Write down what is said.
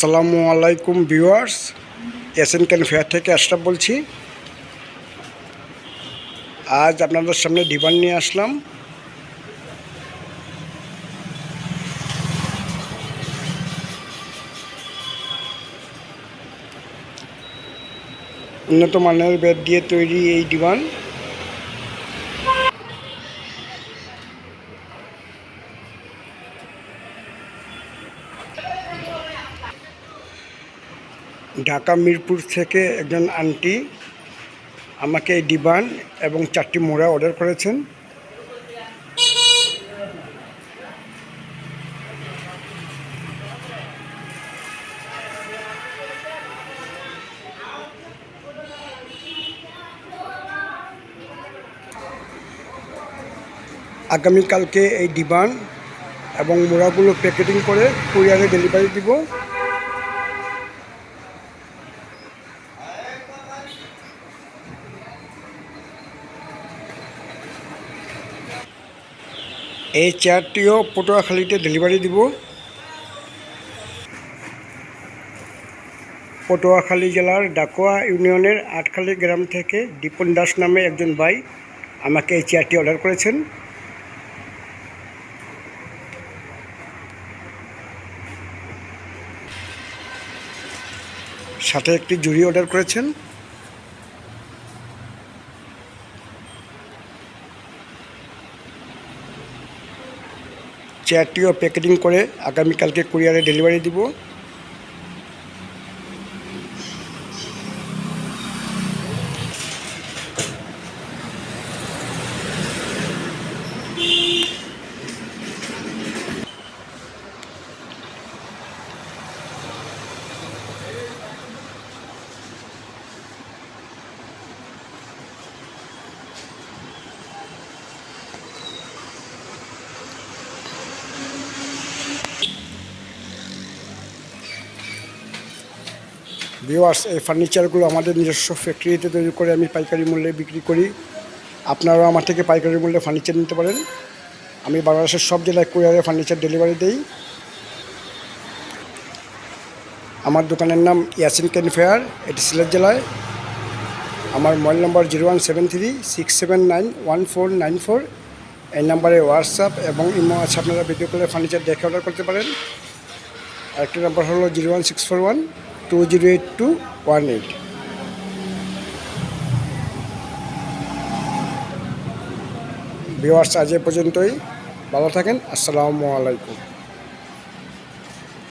আসসালামু আলাইকুম viewers, SN can fair থেকে আশরাফ বলছি। আজ আপনাদের সামনে ডিভান নিয়ে আসলাম। উন্নত মানের বেড দিয়ে তৈরি এই ডিভান। ঢাকা মিরপুর থেকে একজন আন্টি আমাকে এই ডিভান এবং 4টি মোড়া অর্ডার করেছেন। আগামীকালকে এই ডিভান এবং মোড়াগুলো প্যাকেটিং করে কুরিয়ারে ডেলিভারি দিব। এই চেয়ারটিও পটুয়াখালীতে ডেলিভারি দিব। পটুয়াখালী জেলার ডাকুয়া ইউনিয়নের আটখালী গ্রাম থেকে দীপন দাস নামে একজন ভাই আমাকে এই চেয়ারটি অর্ডার করেছেন। সাথে একটি ঝুড়ি অর্ডার করেছেন। চেয়ারটিও প্যাকেটিং করে আগামীকালকে কুরিয়ারে ডেলিভারি দিব। ভিউয়ার্স, এই ফার্নিচারগুলো আমাদের নিজস্ব ফ্যাক্টরিতে তৈরি করে আমি পাইকারি মূল্যে বিক্রি করি। আপনারাও আমার থেকে পাইকারি মূল্যে ফার্নিচার নিতে পারেন। আমি বাংলাদেশের সব জেলায় কুরিয়ারে ফার্নিচার ডেলিভারি দেই। আমার দোকানের নাম এসএন ক্যান ফেয়ার, এটি সিলেট জেলায়। আমার মোবাইল নম্বর 01736791494। এই নাম্বারে হোয়াটসঅ্যাপ এবং ইমো আছে, আপনারা ভিডিও কলে ফার্নিচার দেখে অর্ডার করতে পারেন। আরেকটি নাম্বার হলো 01641208218। ভিউয়ার্স, আজ এ পর্যন্তই। ভালো থাকেন। আসসালামু আলাইকুম।